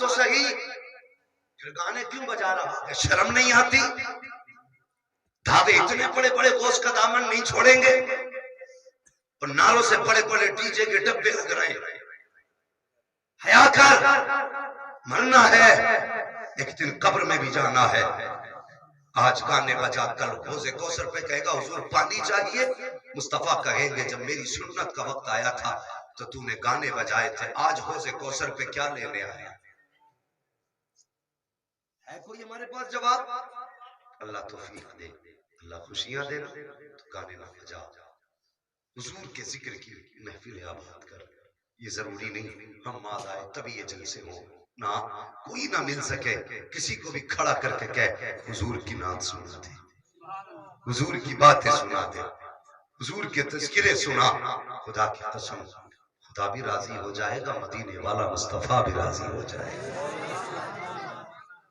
تو صحیح، پھر گانے کیوں بجا رہا ہے؟ شرم نہیں آتی؟ دھاوے اتنے بڑے بڑے غوث کا دامن نہیں چھوڑیں گے، اور ناروں سے بڑے بڑے ڈی جے کے ڈبے لگ رہے ہیں۔ حیا کر، مرنا ہے، ایک دن قبر میں بھی جانا ہے۔ آج گانے بجا، کل حوض کوثر پہ کہے گا حضور پانی چاہیے، مصطفیٰ کہیں گے جب میری سنت کا وقت آیا تھا تو تو نے گانے بجائے تھے، آج حوض کوثر پہ کیا لینے آیا؟ ہے کوئی ہمارے پاس جواب؟ اللہ توفیق دے، اللہ خوشیاں دے، تو گانے نہ بجا، حضور کے ذکر کی محفل آباد کر۔ یہ ضروری نہیں ہم ماد آئے تبھی یہ جلسے ہوں، نہ کوئی نہ مل سکے کسی کو بھی کھڑا کر کے کہے حضور کی نعت سنا دے، حضور کی باتیں سنا دے، حضور کے تذکرے سنا، خدا کی قسم خدا بھی راضی ہو جائے گا، مدینے والا مصطفیٰ بھی راضی ہو جائے گا۔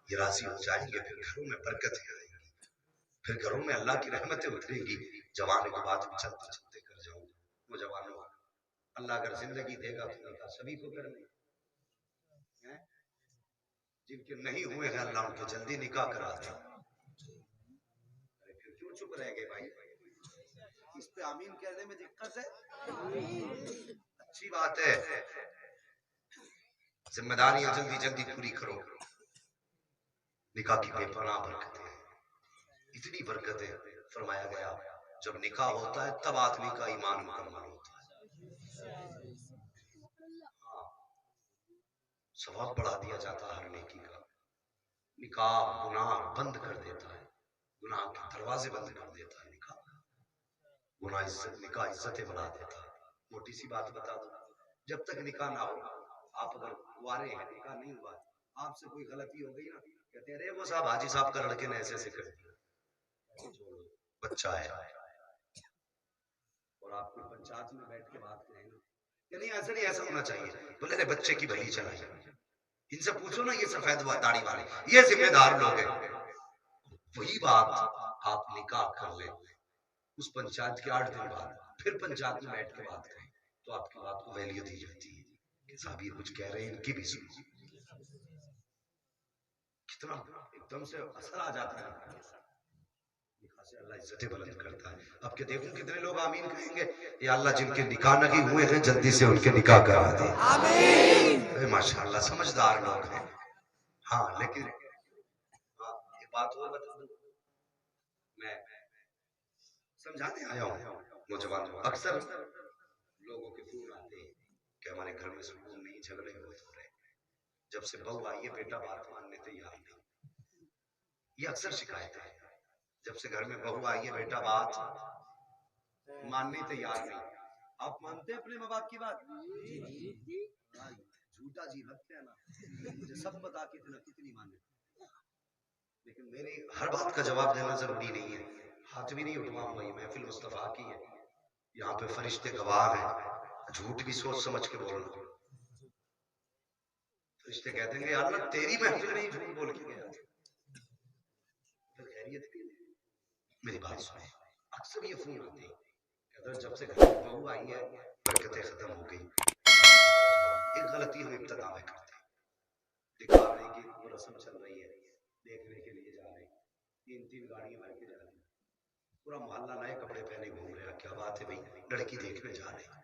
یہ راضی ہو جائیں گے، پھر گھروں میں برکتیں آئیں گی، پھر گھروں میں اللہ کی رحمتیں اتریں گی۔ جوان کی بات بھی چلتے چلتے کر جاؤں، نوجوانوں اللہ اگر زندگی دے گا تو اللہ سبھی کو کرنے، جن کے نہیں ہوئے ہیں اللہ ان کے جلدی نکاح کرا دے۔ پھر کیوں چپ رہ گئے بھائی؟ اس پہ آمین کہنے میں دقت ہے؟ اچھی بات ہے، ذمہ داریاں جلدی جلدی پوری کرو۔ نکاح کی بے پناہ برکتیں ہیں، اتنی برکتیں، فرمایا گیا جب نکاح ہوتا ہے تب آدمی کا ایمان مکمل ہوتا ہے، ثواب بڑھا دیا جاتا ہے ہر نیکی کا۔ نکاح گناہ بند کر دیتا ہے، گناہ کے دروازے بند کر دیتا ہے نکاح، گناہ عزت، نکاح عزتیں بڑھا دیتا ہے۔ موٹی سی بات بتا دو، جب تک نکاح نہ ہو، آپ اگر وارے ہیں نکاح نہیں ہوا، آپ سے کوئی غلطی ہو گئی نا، کہتے ہیں ارے وہ صاحب حاجی صاحب کا لڑکے نے ایسے ایسے کر دیا، بچہ ہے، اور آپ کو پنچایت میں بیٹھ کے بات کریں گے کہ نہیں ایسا نہیں، ایسا ہونا چاہیے، بولے ارے بچے کی بھلی چلائی، ان سے پوچھو نا، یہ سفید داڑھی والے یہ ذمہ دار لوگ ہیں۔ وہی بات آپ نکاح کر لیں، اس پنچایت کے 8 دن بعد پھر پنچایت میں بیٹھ کے بات کریں تو آپ کی بات کو ویلیو دی جاتی ہے کہ صاحب یہ کچھ کہہ رہے ہیں، ان کی بھی سنو۔ کتنا ایک دم سے اثر آ جاتا ہے، نکاح سے اللہ عزتیں بلند کرتا ہے۔ اب کہ دیکھوں کتنے لوگ آمین کہیں گے، یا اللہ جن کے نکاح نہیں ہوئے ہیں جلدی سے ان کے نکاح کرا دے، آمین۔ ماشاءاللہ سمجھدار لوگ ہیں، ہاں لیکن یہ بات ہو بتا دوں، میں سمجھانے آیا ہوں نوجوانوں، اکثر لوگوں کے فون آتے ہیں کہ ہمارے گھر میں سکون نہیں، جھگڑے بہت ہو رہے ہیں، جب سے بہو آئی ہے بیٹا بات ماننے تیار نہیں، یہ اکثر شکایت ہے، جب سے گھر میں بہو آئی ہے بیٹا بات ماننے تیار نہیں۔ آپ مانتے ہیں اپنے ماں باپ کی بات؟ جھوٹا جی رکھتے ہیں نا، مجھے سب پتا کتنی مانے، لیکن میری ہر بات کا جواب دینا ضروری نہیں ہے، ہاتھ بھی نہیں اٹھواؤں گا، یہ محفل مصطفیٰ کی ہے، یہاں پہ فرشتے گواہ ہیں، جھوٹ بھی سوچ سمجھ کے بولنا، فرشتے کہہ دیں گے یا اللہ تیری محفل نہیں جھوٹ بول کے گیا، پھر خیریت کی میری بات سنیں۔ اکثر یہ فون آتے ہیں کہ اگر جب سے گھر میں بہو آئی ہے برکتیں ختم ہو گئی، ایک غلطی ہم ابتدا میں کرتے ہیں، دکھانے کی وہ رسم چل رہی ہے، دیکھنے کے لیے جا رہے ہیں، 3 گاڑیاں بھر کے جا رہی ہیں، پورا محلہ نئے کپڑے پہنے گھوم رہا، کیا بات ہے بھائی، لڑکی دیکھنے جا رہے ہیں،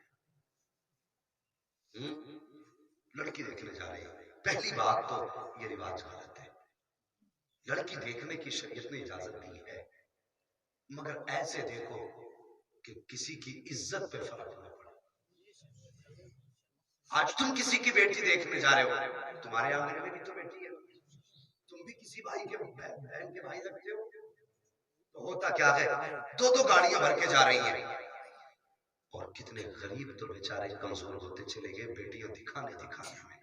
لڑکی دیکھنے جا رہے ہیں۔ پہلی بات تو یہ رواج غلط ہے، لڑکی دیکھنے کی شریعت نے اجازت دی ہے، مگر ایسے دیکھو کہ کسی کی عزت پہ فرق نہ پڑے۔ آج تم کسی کی بیٹی دیکھنے جا رہے ہو، تمہارے آنگن میں بھی تو بیٹی ہے، تم بھی کسی بھائی کے بہن کے بھائی رکھتے ہو، تو ہوتا کیا ہے 2 گاڑیاں بھر کے جا رہی ہیں، اور کتنے غریب تو بیچارے کمزور ہوتے چلے گئے بیٹیاں دکھانے میں،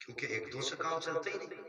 کیونکہ 1-2 سے کام چلتے ہی نہیں،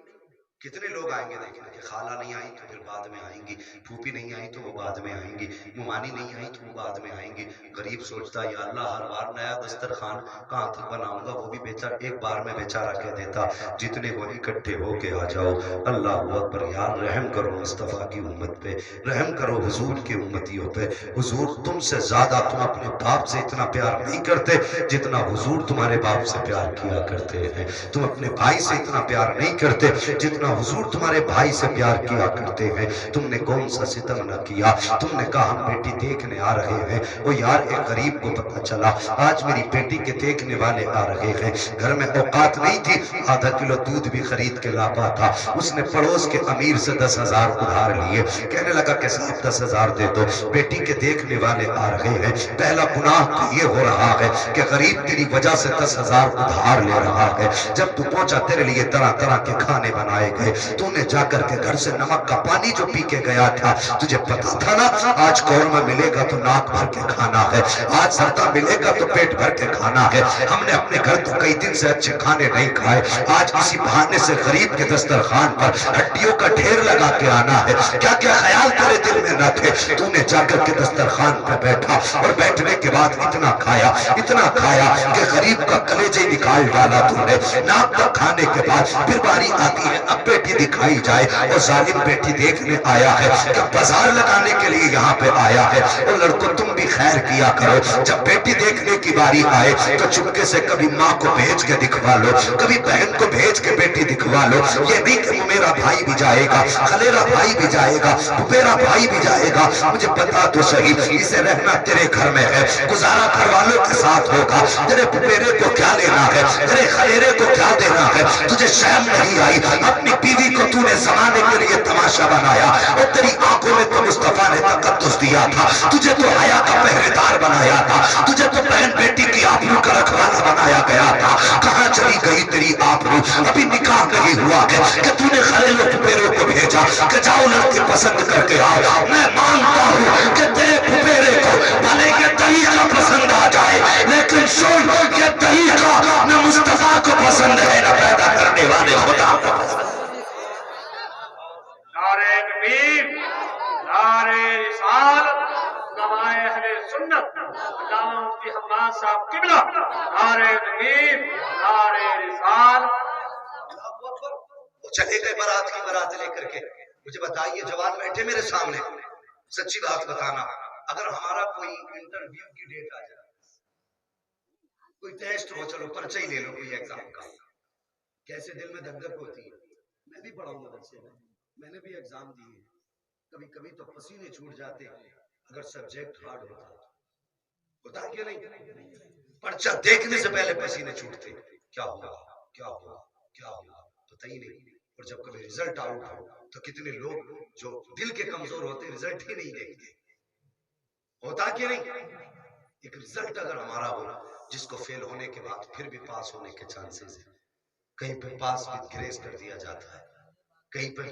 کتنے لوگ آئیں گے دیکھیں کہ خالہ نہیں آئی تو پھر بعد میں آئیں گی، پھوپھی نہیں آئی تو وہ بعد میں آئیں گی، ممانی نہیں آئی تو وہ بعد میں آئیں گی۔ غریب سوچتا یا اللہ ہر بار نیا دسترخوان کہاں تک بناؤں گا، وہ بھی بیچارہ ایک بار میں بیچارہ کہہ دیتا جتنے وہ اکٹھے ہو کے آ جاؤ۔ اللہ اکبر، یار رحم کرو مصطفیٰ کی امت پہ، رحم کرو حضور کی امتیوں پہ۔ حضور تم سے زیادہ تم اپنے باپ سے اتنا پیار نہیں کرتے جتنا حضور تمہارے باپ سے پیار کیا کرتے ہیں، تم اپنے بھائی سے اتنا پیار نہیں کرتے جتنا حضور تمہارے بھائی سے پیار کیا کرتے ہیں۔ تم نے کون سا ستم نہ کیا، تم نے کہا ہم بیٹی دیکھنے آ رہے ہیں، وہ یار ایک غریب کو پتہ چلا آج میری بیٹی کے دیکھنے والے آ رہے ہیں، گھر میں اوقات نہیں تھی، آدھا کلو دودھ بھی خرید کے لاپا تھا، اس نے پڑوس کے امیر سے 10,000 ادھار لیے، کہنے لگا کہ صاحب 10,000 دے دو، بیٹی کے دیکھنے والے آ رہے ہیں۔ پہلا گناہ تو یہ ہو رہا ہے کہ غریب تیری وجہ سے 10,000 ادھار لے رہا ہے، جب تو پہنچا تیرے لیے طرح طرح کے کھانے بنائے گئے، تو نے جا کر کے گھر سے نمک کا پانی جو پی کے گیا تھا، تجھے پتا تھا نا آج قورمہ ملے گا تو ناک بھر کے کھانا ہے، آج زردہ ملے گا تو پیٹ بھر کے کھانا ہے، ہم نے اپنے گھر تو کئی دن سے اچھے کھانے نہیں کھائے، آج کسی بہانے سے غریب کے دسترخوان پر ہڈیوں کا ڈھیر لگا کے آنا ہے، کیا کیا خیال تیرے دل میں نہ تھے؟ تو نے جا کر کے دسترخوان پہ بیٹھا اور بیٹھنے کے بعد اتنا کھایا کہ غریب کا کلیجے نکال ڈالا تو نے، ناک تک کھانے کے بعد پھر باری آتی ہے اب بیٹی دکھائی جائے، اور ظالم بیٹی دیکھنے آیا ہے کہ بازار لگانے کے لیے یہاں پہ آیا ہے۔ اور لڑکوں تم بھی خیر کیا کرو، جب بیٹی دیکھنے کی باری آئے تو چپکے سے کبھی ماں کو بھیج کے دکھوا لو، کبھی بہن کو بھیج کے بیٹی دکھوا لو، یہ نہیں کہ میرا بھائی بھی جائے گا، خلیرا بھائی بھی جائے گا، پھپھیرا بھائی بھی جائے گا، مجھے پتا تو صحیح اسے رہنا تیرے گھر میں ہے، گزارا گھر والوں کے ساتھ ہوگا، تیرے پھپھیرے کو کیا لینا ہے، تیرے خلیرے کو کیا دینا ہے، تجھے شرم نہیں آئی، اپنی بیوی کو تو نے زمانے کے لیے تماشا بنایا، اور تیری آنکھوں میں تو مصطفیٰ نے تقدس دیا تھا، تجھے تو حیا کا پہرے دار بنایا تھا، تجھے تو بہن بیٹی کی آبرو کا رکھوالا بنایا گیا تھا، کہاں چلی گئی تیری آبرو؟ ابھی نکاح نہیں ہوا ہے کہ تو نے خلیل و پھپھیروں کو بھیجا کہ جاؤ لڑکے پسند کر کے آؤ، میں مانتا ہوں کہ تیرے پھپھیرے کو بھلے یہ طریقہ پسند آ جائے، لیکن سن یہ طریقہ نہ مصطفیٰ کو پسند ہے نہ پیدا کرنے والے خدا کو پسند ہے۔ نعرہ تکبیر، نعرہ رسالت، علماء اہل سنت، علامہ مفتی حماد صاحب قبلہ، نعرہ تکبیر، نعرہ رسالت۔ وہ چلے گئے بارات کی بارات لے کر کے، مجھے بتائیے جوان بیٹھے میرے سامنے، سچی بات بتانا، اگر ہمارا کوئی انٹرویو کی ڈیٹ آ جائے، کوئی ٹیسٹ ہو، چلو پرچہ ہی لے لو کوئی ایگزام کا، کیسے دل میں دھک دھک ہوتی ہے۔ میں بھی پڑھا ہوں مدرسے میں نے بھی ایگزام دیے، کبھی کبھی تو پسینے چھوٹ جاتے اگر سبجیکٹ ہارڈ ہوتا کہ نہیں؟ پرچہ دیکھنے سے پہلے پسینے چھوٹتے، کیا ہوگا کیا ہوگا کیا ہوگا پتہ ہی نہیں۔ اور جب کبھی رزلٹ آؤٹ ہو تو کتنے لوگ جو دل کے کمزور ہوتے رزلٹ ہی نہیں دیکھتے، ہوتا کہ نہیں؟ ایک رزلٹ اگر ہمارا ہو جس کو فیل ہونے کے بعد پھر بھی پاس ہونے کے چانسز ہیں، کہیں پہ پاس وتھ گریس کر دیا جاتا ہے، کہیں پہ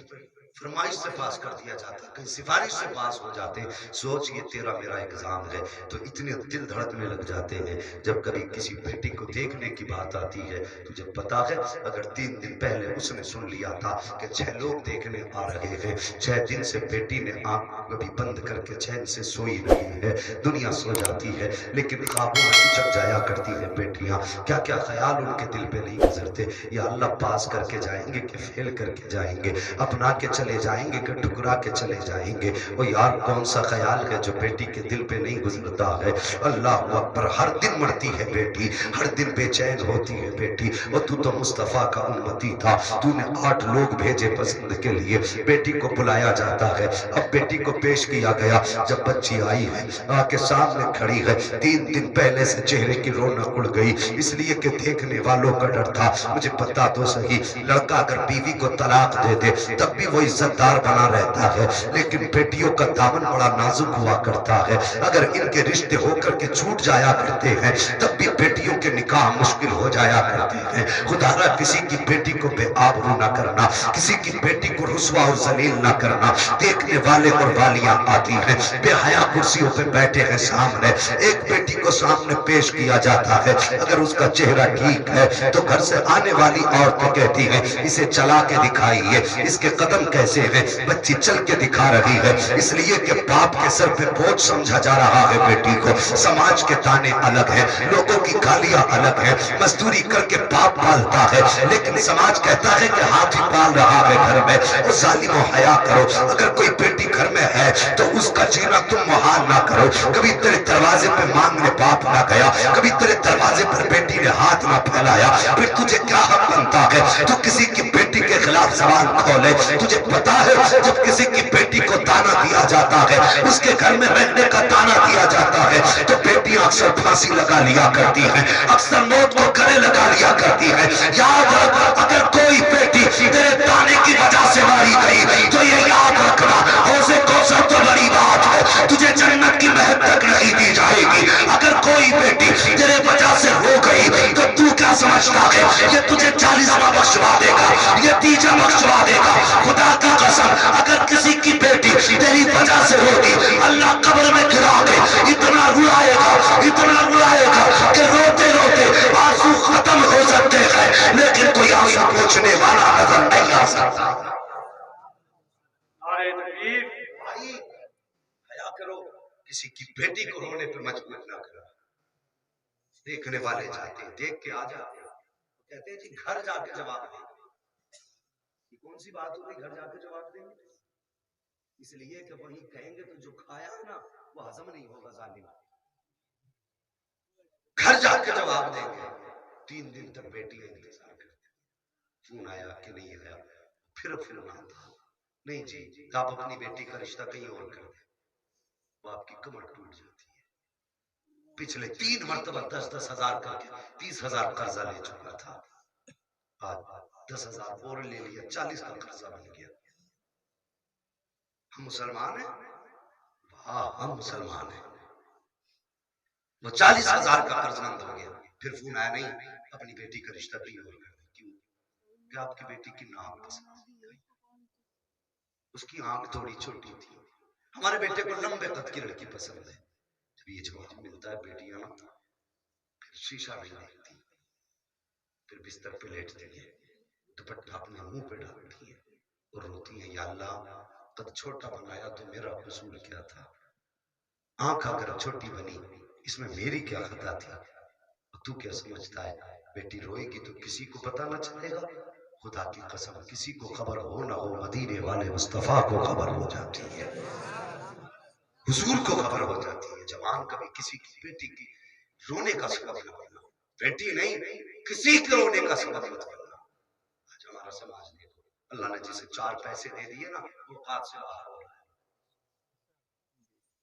فرمائش سے پاس کر دیا جاتا ہے، کہیں سفارش سے پاس ہو جاتے ہیں۔ سوچ یہ تیرا میرا ایگزام ہے تو اتنے دل دھڑکنے لگ جاتے ہیں جب کبھی کسی بیٹی کو دیکھنے کی بات آتی ہے۔ تجھے پتا ہے اگر 3 دن پہلے اس نے سن لیا تھا کہ 6 لوگ دیکھنے آ رہے ہیں، 6 دن سے بیٹی نے آنکھ کبھی بند کر کے چین سے سوئی نہیں ہے، دنیا سو جاتی ہے لیکن خوابوں میں اچک جایا کرتی ہیں بیٹیاں، کیا کیا خیال ان کے دل پہ نہیں گزرتے، یا اللہ پاس کر کے جائیں گے کہ فیل کر کے جائیں گے، اپنا کے چلے جائیں گے کہ ٹکرا کے چلے جائیں گے۔ وہ یار کون سا خیال ہے جو بیٹی کے دل پہ نہیں گزرتا ہے؟ اللہ اکبر، ہر دن مرتی ہے بیٹی، ہر دن بے چین ہوتی ہے بیٹی، اور تو مصطفیٰ کا امتی تھا، تو نے 8 لوگ بھیجے پسند کے لیے، بیٹی کو بلایا جاتا ہے، اب بیٹی کو پیش کیا گیا، جب بچی آئی ہے آ کے سامنے کھڑی ہے، 3 دن پہلے سے چہرے کی رونق اڑ گئی، اس لیے کہ دیکھنے والوں کا ڈر تھا۔ مجھے پتا تو صحیح لڑکا اگر بیوی کو طلاق دے دے تب بھی وہ عزت دار بنا رہتا ہے، لیکن بیٹیوں کا دامن بڑا نازک ہوا کرتا ہے، اگر ان کے رشتے ہو کر کے چھوٹ جایا کرتے ہیں تب بھی بیٹیوں کے نکاح مشکل ہو جایا کرتے ہیں۔ خدا را کسی کی بیٹی کو بے آبرو نہ کرنا، کسی کی بیٹی کو رسوا اور ذلیل نہ کرنا۔ دیکھنے والے اور والیاں آتی ہیں، بے حیا کرسیوں پہ بیٹھے ہیں سامنے، ایک بیٹی کو سامنے پیش کیا جاتا ہے، اگر اس کا چہرہ ٹھیک ہے تو گھر سے آنے والی عورتیں کہتی ہیں اسے چلا کے دکھائیے، اس کے قدم کیسے ہیں؟ بچی چل کے دکھا رہی ہے، اس لیے کہ باپ کے سر پہ بوجھ سمجھا جا رہا ہے بیٹی کو۔ سماج کے تانے الگ ہیں، لوگوں کی گالیاں الگ ہیں، مزدوری کر کے باپ پالتا ہے، لیکن سماج کہتا ہے کہ ہاتھی پال رہا ہے گھر میں۔ وہ ظالموں حیا کرو، اگر کوئی بیٹی گھر میں ہے تو اس کا جینا تم محال نہ کرو۔ کبھی تیرے دروازے پہ مانگنے باپ نہ گیا، کبھی تیرے دروازے پر بیٹی نے ہاتھ نہ پھیلایا، پھر تجھے کیا حق بنتا ہے تو کسی کی بیٹی کے خلاف زبان کھولے؟ تجھے پتا ہے جب کسی کی بیٹی کو تانا دیا جاتا ہے، اس کے گھر میں رہنے کا تانا دیا جاتا ہے، تو بیٹیاں اکثر پھانسی لگا لیا کرتی ہیں، اکثر موت کو گلے لگا لیا کرتی ہیں۔ یاد رکھ، اگر کوئی بیٹی تیرے تانے کی وجہ سے ماری گئی تو یہ یاد رکھنا، حوض کوثر تو بڑی بات ہے، تجھے جنت کی مہک تک نہیں دی جائے گی۔ اگر کوئی بیٹی تیرے وجہ سے ہو گئی تو تو کیا سمجھتا ہے یہ تجھے 40واں بخشوا دے گا، یہ 30 بخشوا دے گا؟ خدا کا قسم، اگر کسی کی بیٹی تیری وجہ سے ہوگی، اللہ قبر میں گرا کے اتنا رلائے گا، اتنا رلائے گا کہ روتے روتے آنسو ختم ہو سکتے ہیں، لیکن کوئی آنسو پوچھنے والا نظر نہیں آ سکتا۔ نعرہ تکبیر، بھائی حیا کرو، کسی کی بیٹی کو رونے پہ مجبور نہ کرو۔ دیکھنے والے جاتے ہیں، دیکھ کے آ جاتے ہیں، کہتے ہیں جی گھر جا کے جواب دیں۔ یہ کون سی بات ہوئی گھر جا کے جواب دیں؟ اس لیے کہ وہی کہیں گے تو جو کھایا ہے نا وہ ہضم نہیں ہوگا ظالم۔ گھر جا کے جواب دیں گے۔ 3 دن تک بیٹی انتظار کرتے، فون آیا کہ نہیں آیا، پھر فون آتا، نہیں جی آپ اپنی بیٹی کا رشتہ کہیں اور کر دیں۔ وہ آپ کی کمر ٹوٹ جاتی ہے۔ پچھلے 3 مرتبہ 10-10 ہزار کر کے 30,000 قرضہ لے چکا تھا، آج 10,000 اور لے لیا، 40 کا قرضہ بن گیا۔ ہم مسلمان ہیں؟ واہ ہم مسلمان ہیں۔ وہ 40,000 کا قرض مند ہو گیا، پھر فون آیا نہیں اپنی بیٹی کا رشتہ کہیں اور کر دیں۔ کیوں؟ کہ آپ کی بیٹی کی ناک پسند ہے، اس کی آنکھ تھوڑی چھوٹی تھی، ہمارے بیٹے کو لمبے قد کی لڑکی پسند ہے۔ جب یہ جواب ملتا ہے بیٹیاں نا پھر شیشہ نہیں دیکھتی، پھر بستر پہ لیٹتی ہیں، دوپٹہ اپنے منہ پہ ڈالتی ہیں اور روتی ہیں، یا اللہ قد چھوٹا بنایا تو میرا قصور کیا تھا؟ آنکھ اگر چھوٹی بنی اس میں میری کیا خطا تھی؟ تو کیا سمجھتا ہے بیٹی روئے گی تو کسی کو پتہ نہ چلے گا؟ خدا کی قسم کسی کو خبر ہو نہ ہو، مدینے والے مصطفیٰ کو خبر ہو جاتی ہے، حضور کو خبر ہو جاتی ہے۔ جوان کبھی کسی کی بیٹی کی رونے کا سبب نہ بننا، بیٹی نہیں کسی کے رونے کا سبب مت بننا۔ آج ہمارا سماج دیکھو، اللہ نے جسے 4 پیسے دے دیے نا وہ قات سے باہر ہو رہا ہے۔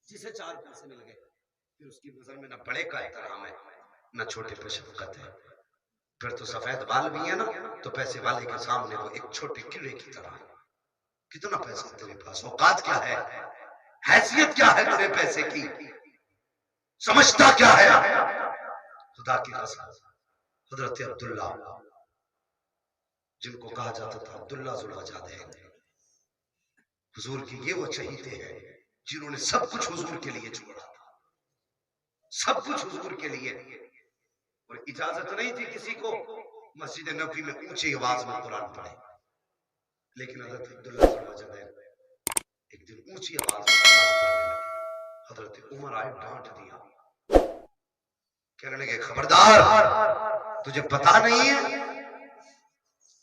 جسے 4 پیسے مل گئے پھر اس کی نظر میں نہ بڑے کا احترام ہے نہ چھوٹے پہ شفقت ہے، پھر تو سفید بال بھی ہے نا تو پیسے والے کے سامنے وہ ایک چھوٹے کیڑے کی طرح ہے۔ کتنا پیسہ تیرے پاس، اوقات کیا ہے، حیثیت کیا ہے تیرے پیسے کی، سمجھتا کیا ہے؟ خدا کی قسم حضرت عبداللہ جن کو کہا جاتا تھا عبداللہ ذوالوجہین، حضور کی یہ وہ چہیتے ہیں جنہوں نے سب کچھ حضور کے لیے چھوڑا تھا، سب کچھ حضور کے لیے، اور اجازت نہیں تھی کسی کو مسجد نبوی میں اونچی آواز میں قرآن پڑھے، لیکن حضرت عبداللہ ذوالوجہین ایک دن اونچی آواز میں قرآن پڑھنے لگے۔ حضرت عمر آئے ڈانٹ دیا، کہنے لگے خبردار تجھے پتا نہیں ہے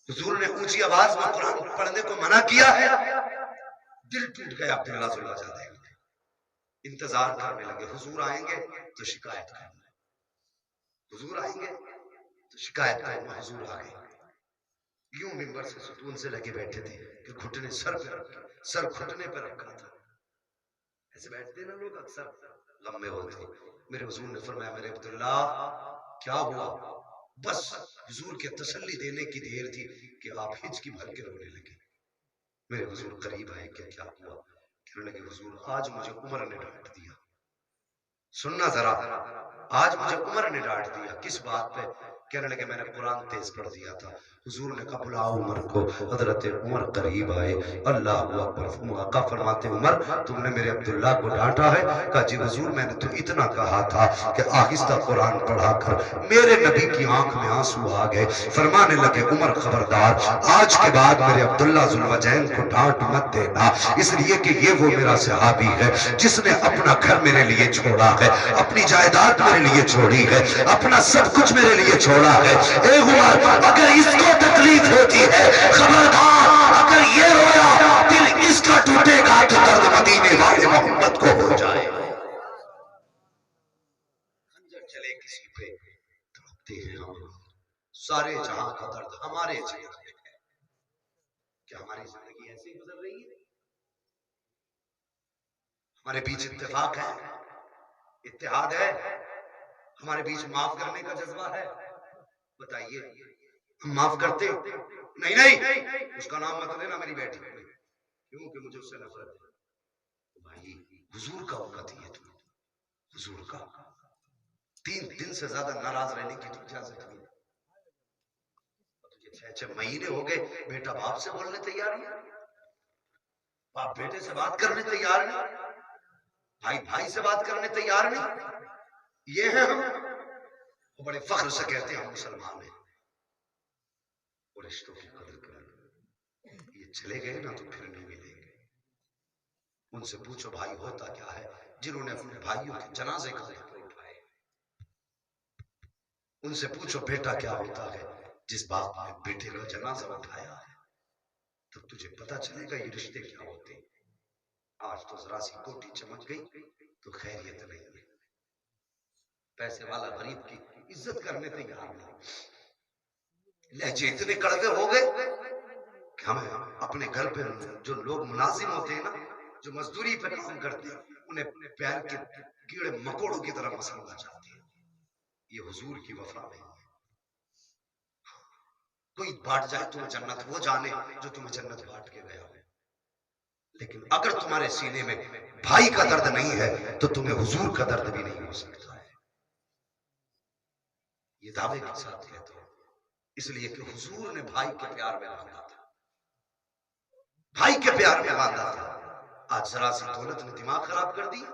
حضور نے اونچی آواز میں قرآن پڑھنے کو منع کیا ہے؟ دل ٹوٹ گیا عبداللہ ذوالوجہین، انتظار کرنے لگے حضور آئیں گے تو شکایت کرنا، حضور آئیں گے تو شکایت کرنا۔ حضور آ گئے، یوں منبر سے ستون سے لگے بیٹھے تھے کہ گھٹنے سر پہ رکھا، سر گھٹنے پہ رکھا تھا، ایسے بیٹھتے نا لوگ اکثر لمبے ہوتے۔ میرے حضور نے فرمایا میرے عبداللہ کیا ہوا؟ بس حضور کے تسلی دینے کی دیر تھی کہ آپ ہچکی بھر کے رونے لگے۔ میرے حضور قریب آئے کہ کیا ہوا؟ کہنے لگے حضور آج مجھے عمر نے ڈانٹ دیا۔ سننا ذرا، آج مجھے عمر نے ڈانٹ دیا، کس بات پہ؟ کہنے لگے میں نے قرآن تیز پڑھ دیا تھا. حضور نے کہا بلاؤ عمر کو. حضرت عمر قریب آئے. اللہ اکبر. آقا فرماتے عمر تم نے میرے عبداللہ کو ڈانٹا ہے؟ کہا جی حضور میں نے تو اتنا کہا تھا کہ آہستہ قرآن پڑھا کر. میرے نبی کی آنکھ میں آنسو آ گئے. فرمانے لگے عمر خبردار آج کے بعد میرے عبداللہ ذوالوجہین کو ڈانٹ مت دینا، اس لیے کہ یہ وہ میرا صحابی ہے جس نے اپنا گھر میرے لیے چھوڑا ہے، اپنی جائیداد میرے لیے چھوڑی ہے، اپنا سب کچھ میرے لیے چھوڑا ہے. اے عمر اگر اس کو تکلیف ہوتی ہے خبردار، اگر یہ رویا دل اس کا ٹوٹے گا تو درد مدینے والے محمد کو ہو جائے. خنجر چلے کسی پہ تڑپتے ہیں ہم، سارے جہاں کا درد ہمارے چہرے ہے. کیا ہماری زندگی ایسے ہی گزر رہی ہے؟ ہمارے بیچ اتفاق ہے، اتحاد ہے، ہمارے بیچ معاف کرنے کا جذبہ ہے؟ بتائیے ہم معاف کرتے؟ نہیں نہیں، اس کا نام مت لینا میری بیٹی کو، کیونکہ مجھے اس سے نفرت ہے. بھائی حضور کا وقت یہ تو حضور کا 3 دن سے زیادہ ناراض رہنے کی تو اجازت نہیں. تجھے 6 مہینے ہو گئے بیٹا باپ سے بولنے تیار نہیں، باپ بیٹے سے بات کرنے تیار نہیں، بھائی بھائی سے بات کرنے تیار نہیں. یہ ہے ہم. وہ بڑے فخر سے کہتے ہیں ہم مسلمان ہیں. اور رشتوں کی قدر کریں. یہ چلے گئے نا تو پھر نہیں ملیں گے. ان سے پوچھو بھائی ہوتا کیا ہے جنہوں نے اپنے بھائیوں کے جنازے کا ذکر اٹھائے. ان سے پوچھو بیٹا کیا ہوتا ہے جس باپ نے بیٹے کا جنازہ اٹھایا ہے. تب تجھے پتا چلے گا یہ رشتے کیا ہوتے. آج تو ذرا سی کوٹی چمک گئی تو خیریت نہیں ہے. پیسے والا غریب کی عزت کرنے تیار نہیں. لہجے اتنے کڑوے ہو گئے کہ ہمیں اپنے گھر پہ جو لوگ ملازم ہوتے ہیں نا، جو مزدوری پہ کام کرتے ہیں، انہیں اپنے پیر کے کیڑے مکوڑوں کی طرح مسلنا چاہتے ہیں. یہ حضور کی وفا نہیں ہے. کوئی بانٹ جائے تمہیں جنت وہ جانے جو تمہیں جنت بانٹ کے گیا ہو. لیکن اگر تمہارے سینے میں بھائی کا درد نہیں ہے تو تمہیں حضور کا درد بھی نہیں ہو سکتا ہے. یہ دعوے کے ساتھ کہتا ہوں اس لیے کہ حضور نے بھائی کے پیار میں باندھا تھا، بھائی کے پیار میں باندھا تھا. آج ذرا سی دولت نے دماغ خراب کر دی.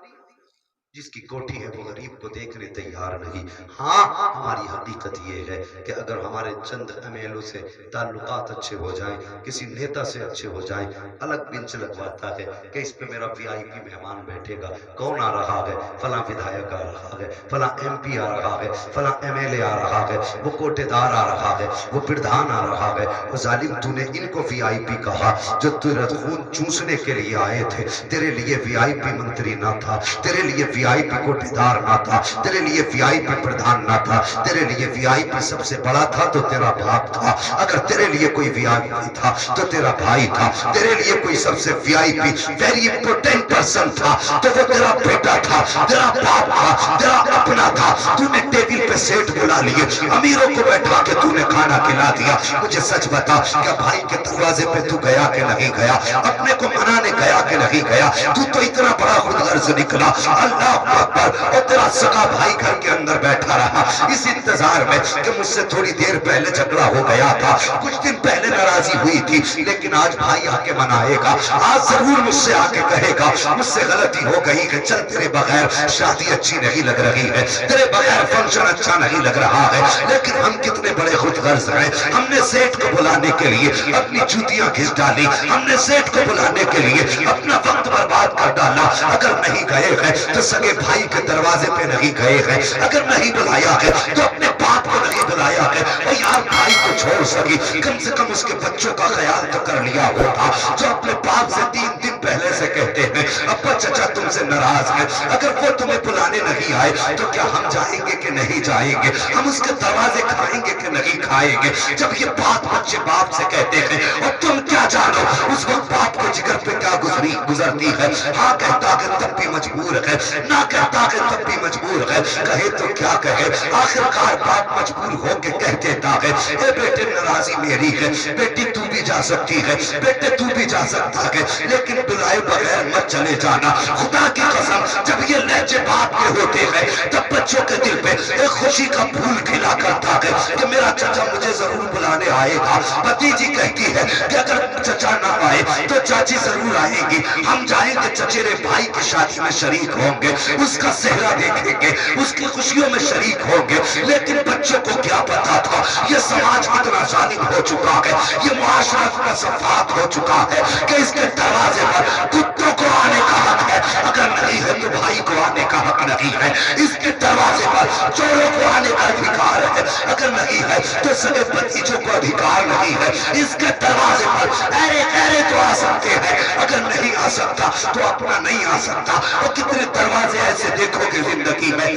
جس کی کوٹھی ہے وہ غریب کو دیکھنے تیار نہیں. ہاں ہماری حقیقت یہ ہے کہ اگر ہمارے چند امیلوں سے تعلقات اچھے ہو جائیں، کسی نیتا سے اچھے ہو جائیں، الگ بنچ لگواتا ہے کہ اس پہ میرا VIP مہمان بیٹھے گا. کون آ رہا ہے؟ فلاں ودھایک آ رہا ہے، فلاں MP آ رہا ہے، فلاں MLA آ رہا ہے، وہ کوٹے دار آ رہا ہے، وہ پردھان آ رہا ہے. وہ ظالم تو نے ان کو VIP کہا جو تیرا خون چوسنے کے لیے آئے تھے. تیرے لیے VIP منتری نہ تھا، تیرے لیے VIP کوٹے دار نہ تھا، تیرے لیے VIP پردھان نہ تھا. تیرے لیے VIP سب سے بڑا تھا تو تیرا باپ تھا. اگر تیرے لیے کوئی VIP تھا تو تیرا بھائی تھا. تیرے لیے کوئی سب سے VIP ویری امپورٹنٹ پرسن تھا تو وہ تیرا بیٹا تھا، تیرا باپ تھا، تیرا اپنا تھا. تو نے ٹیبل پہ سیٹ بلا لیے، امیروں کو بیٹھا کے تو نے کھانا کھلا دیا. مجھے سچ بتا کیا بھائی کے دروازے پہ تو گیا کہ نہیں گیا؟ اپنے کو منانے گیا کہ نہیں گیا؟ تو اتنا بڑا خود غرض نکلا. اللہ اکبر. اور تیرا سگا بھائی گھر کے اندر بیٹھا رہا اس انتظار میں کہ مجھ سے تھوڑی دیر پہلے جھگڑا ہو گیا تھا، کچھ دن پہلے ناراضی ہوئی تھی، لیکن آج بھائی آ کے منائے گا، آج ضرور مجھ سے آ کے کہے گا مجھ سے غلطی ہو گئی کہ چل تیرے بغیر شادی اچھی نہیں لگ رہی ہے، تیرے بغیر فنکشن اچھا نہیں لگ رہا ہے. لیکن ہم کتنے بڑے خود غرض ہیں. ہم نے سیٹ کو بلانے کے لیے اپنی جوتیاں گھس ڈالی، ہم نے سیٹ کو بلانے کے لیے اپنا وقت برباد کر ڈالا. اگر نہیں گئے ہیں تو سگے بھائی کے دروازے پہ نہیں گئے ہیں، اگر نہیں بلایا ہے تو اپنے باپ کو نہیں بلایا ہے. اور یار بھائی کو چھوڑ سکی کم سے کم اس کے بچوں کا خیال تو کر لیا ہوتا جو اپنے باپ سے 3 دن پہلے سے کہتے ہیں ابا چچا تم سے ناراض ہیں. اگر وہ تمہیں بلانے نہیں آئے تو کیا ہم جائیں گے کہ نہیں جائیں گے؟ ہم اس کے دروازے کھائیں گے کہ نہیں کھائیں گے؟ جب یہ بات بچے باپ سے کہتے ہیں اور تم کیا جانو اس وقت باپ کو جگر پہ کیا گزری گزرتی ہے، ہاں کہتا کہ تب بھی مجبور ہے، نہ کہتا کہ تب بھی مجبور ہے، کہے تو کیا کہے، آخر کار باپ مجبور ہو کے کہہ دیتا ہے اے بیٹے ناراضی میری ہے، بیٹی تو بھی جا سکتی ہے، بیٹے تو بھی جا سکتا ہے، لیکن بلائے بغیر مت چلے جانا، خدا کی قسم جب یہ لہجے باپ کے ہوتے ہیں تب بچوں کے دل پہ ایک خوشی کا پھول کھلا کرتا ہے کہ میرا چچا مجھے ضرور بلانے آئے گا۔ بھتیجی کہتی ہے کہ اگر چچا نہ آئے تو چاچی ضرور آئے گی، ہم جائیں گے چچیرے بھائی کی شادی میں شریک ہوں گے، اس کا صحرا دیکھیں گے، اس کی خوشیوں میں شریک ہوں گے۔ لیکن بچوں کو کیا پتا تھا یہ سماج اتنا ظالم ہو چکا ہے، یہ معاشرہ اتنا صفات ہو چکا ہے کہ اس کے دروازے پر کتوں کو آنے کا حق ہے، اگر نہیں ہے تو بھائی کو آنے کا حق نہیں ہے، اس کے دروازے پر چوروں کو آنے کا ادھیکار ہے، اگر نہیں ہے تو سگے بھتیجوں کو ادھیکار نہیں ہے، اس کے دروازے پر ایرے ایرے تو آ سکتے ہیں، اگر نہیں آ سکتا تو اپنا نہیں آ سکتا۔ اور کتنے دروازے ایسے دیکھو گے زندگی میں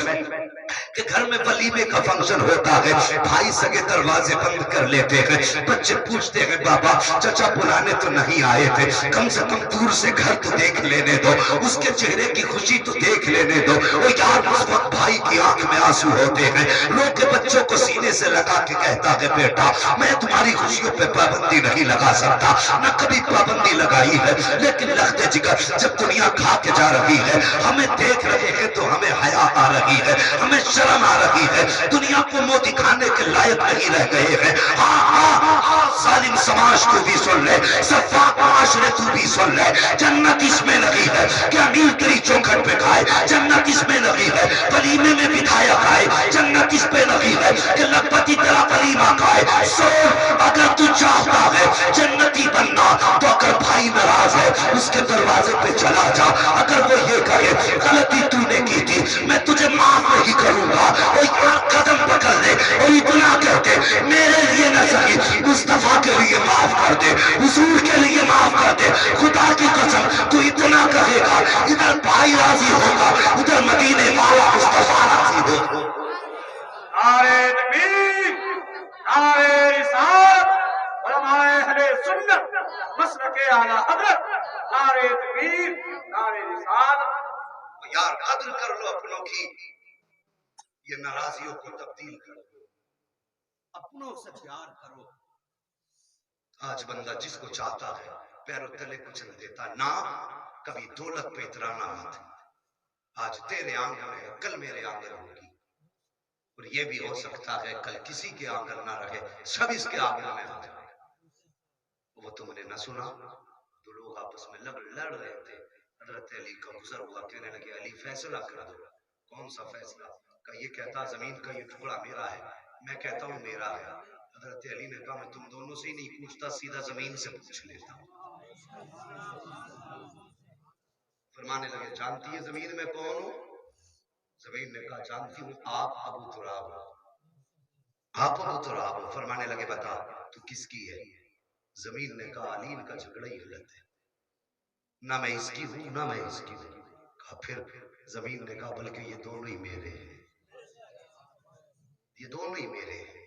کہ گھر میں ولیمے کا فنکشن ہوتا ہے، بھائی سگے دروازے بند کر لیتے ہیں، بچے پوچھتے ہیں بابا چچا بلانے تو نہیں آئے تھے، کم سے کم دور سے گھر تو دیکھ لینے دو، اس کے چہرے کی خوشی تو دیکھ لینے دو۔ اور یار اس وقت بھائی کی آنکھ میں آنسو ہوتے ہیں، رو کے بچوں کو سینے سے لگا کے کہتا ہے بیٹا میں تمہاری خوشیوں پہ پابندی نہیں لگا سکتا، نہ کبھی پابندی لگائی ہے، لیکن لخت جگر جب دنیا کھا کے جا رہی ہے، ہمیں دیکھ رہے ہیں تو ہمیں حیا آ رہی ہے، ہمیں شرم آ رہی ہے، دنیا کو منہ دکھانے کے لائق نہیں رہ گئے ہیں۔ ہاں ظالم سماج تو بھی سن لے، سفاک معاشرے تو بھی سن لے، جنت اس میں نہیں ہے کیا نیل تیری چوکھٹ پہ کھائے، جنت اس میں نہیں ہے ولیمے میں بٹھایا کھائے، جنت اس پہ نہیں ہے کہ لکھپتی تیرا ولیمہ کھائے۔ سن اگر تو چاہتا ہے جنتی بننا تو اگر بھائی ناراض ہے اس کے دروازے پہ چلا جا، اگر وہ یہ کہے غلطی تو نے کی تھی میں تجھے معاف نہیں کروں گا، اور یار قدم پکڑ لے اور اتنا کہتے میرے لیے نہ صحیح مصطفیٰ کے لیے معاف کر دے، حضور کے لیے معاف کر دے، خدا کی قسم تو اتنا کہے گا ادھر بھائی راضی ہوگا ادھر مدینے والا مصطفیٰ راضی ہوگا۔ نعرے تکبیر، نعرے رسالت، علماء اہل سنت، مسلک اعلی حضرت، نعرے تکبیر، نعرے رسالت۔ یار قدر کر لو اپنوں کی، یہ ناراضیوں کو تبدیل کرو، اپنوں سے پیار کرو۔ آج بندہ جس کو چاہتا ہے پیروں تلے کچل دیتا، نہ کبھی دولت پہ اترانا مت، آج تیرے آنگن ہے کل میرے آنگن ہوگی، اور یہ بھی ہو سکتا ہے کل کسی کے آنگن نہ رہے سب اس کے آنگن میں آ جائے۔ وہ تم نے نہ سنا دو لوگ آپس میں لڑ رہے تھے، حضرت علی کا گزر ہوا کہنے لگے علی فیصلہ کر دو۔ کون سا فیصلہ؟ کہ یہ کہتا زمین کا یہ ٹکڑا میرا ہے، میں کہتا ہوں میرا ہے۔ حضرت علی نے کہا میں تم دونوں سے ہی نہیں پوچھتا، سیدھا زمین سے پوچھ لیتا ہوں۔ فرمانے لگے جانتی ہے زمین میں کون ہوں؟ زمین نے کہا جانتی ہوں آپ ابو تراب ہو، آپ ابو تراب ہو۔ فرمانے لگے بتا تو کس کی ہے؟ زمین نے کہا علی کا جھگڑا ہی غلط ہے، نہ میں اس کی ہوں نہ میں اس کی ہوں۔ کہا پھر؟ زمین نے کہا بلکہ یہ دونوں ہی میرے ہیں، یہ دونوں ہی میرے ہیں۔